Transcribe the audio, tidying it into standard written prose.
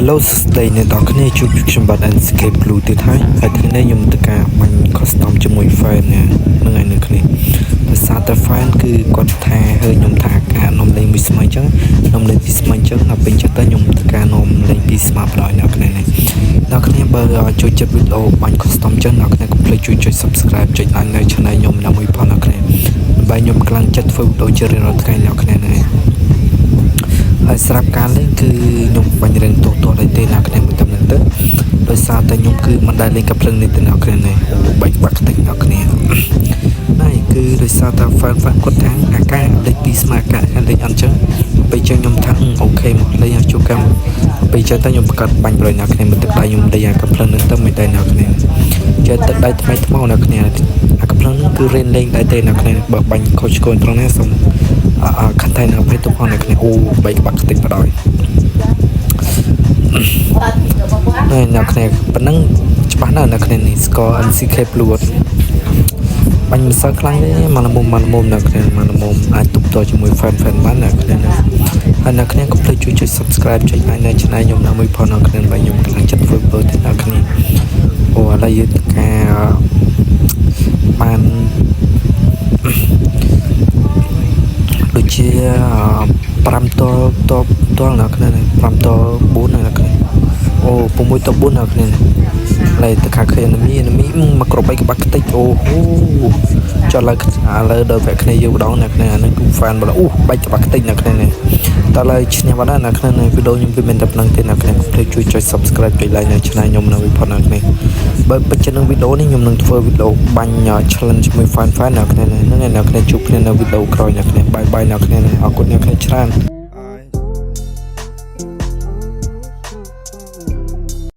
Hello សួស្តីអ្នកនរគ្នាជួបខ្ញុំបាទ Escape Blue ទៀតហើយថ្ងៃនេះខ្ញុំទៅការបាញ់ custom ជាមួយ fan ហ្នឹងហើយនៅគ្នាដោយសារតែ fan គឺគាត់ថាហើយខ្ញុំថាការនាំលេងមួយស្មើអញ្ចឹងនាំលេងពីស្មើអញ្ចឹងដល់ពេលចិត្តទៅខ្ញុំទៅការនាំលេងពីស្មើបណ្ដោយអ្នកគ្នានេះអ្នកគ្នាបើចូលចិត្តវីដេអូបាញ់ custom អញ្ចឹងអ្នកគ្នាកុំភ្លេចជួយចុច subscribe ចុច like នៅ channel ខ្ញុំដើម្បីផងអ្នកគ្នាដើម្បីខ្ញុំខ្លាំងចិត្តធ្វើវីដេអូជារៀងរាល់ថ្ងៃអ្នកគ្នានេះហើយស្រាប់ការលេងគឺខ្ញុំបាញ់រៀងតោះឲ្យទេអ្នកគ្នាមួយតំណឹងទៅដោយសារតែខ្ញុំគឺមិនដែលលេងកាភ្លើងនេះទេអ្នកគ្នានេះបាច់បាក់តិចអ្នកគ្នាហើយគឺដោយសារតែ fan គាត់ថាអាការលេខពីស្មារតីលេខអត់ចឹងពេលចឹងខ្ញុំថាអូខេមកលេងឲ្យជួបកម្មពេលចឹងតែខ្ញុំបង្កើតបាញ់ប្រយអ្នកគ្នាមិនទឹកដៃខ្ញុំលេងអាកាភ្លើងនេះទៅមិនដែរអ្នកគ្នាចេះទឹកដៃថ្មីថ្មអ្នកគ្នាអាកាភ្លើងនេះគឺរៀនលេងដែរទេអ្នកគ្នាបើបាញ់ខូចឆ្កូនត្រង់នេះសូមខាត់ថៃនៅពេលទៅផងអ្នកគ្នាអូបែកបាក់តិចបណ្ដោយអ្នកគ្នាប៉ុណ្ណឹងច្បាស់ណាស់អ្នកគ្នានេះ score NCK Blue បាញ់មិនសូវខ្លាំងទេមកលមុំអ្នកគ្នាមកលមុំអាចទប់ទល់ជាមួយ fan បានអ្នកគ្នាហើយអ្នកគ្នាកុំភ្លេចជួយចុច subscribe ចុច like នៅ channel ខ្ញុំដើម្បីផងអ្នកគ្នាបើខ្ញុំខ្លាំងចិត្តធ្វើបើទៅអ្នកគ្នាអូឥឡូវយើងការបានដូចជា5តលអ្នកគ្នា5តល4អ្នកគ្នាអូ6តល4អ្នកគ្នាឡើយទៅខាងឃើញ enemy មកគ្រប់បីក្បាក់តិចអូចុះឥឡូវដល់វគ្គគ្នាយើងម្ដងអ្នកគ្នាអានេះគឺ fan បលអូបែកក្បាក់តិចអ្នកគ្នានេះតើឡើយឈ្នះបាត់ណាអ្នកគ្នាវីដេអូខ្ញុំវាមិនតែប៉ុណ្្នឹងទេអ្នកគ្នាកុំភ្លេចជួយចុច subscribe ចុច like នៅ channel ខ្ញុំនៅវិផុនអ្នកគ្នាបើពេញចិត្តនឹងវីដេអូនេះខ្ញុំនឹងធ្វើវីដេអូបាញ់ challenge ជាមួយ fan អ្នកគ្នាហ្នឹងអ្នកគ្នាជួបគ្នានៅវីដេអូក្រោយអ្នកគ្នាបាយអ្នកគ្នាអរគុណអ្នកគ្នាច្រើន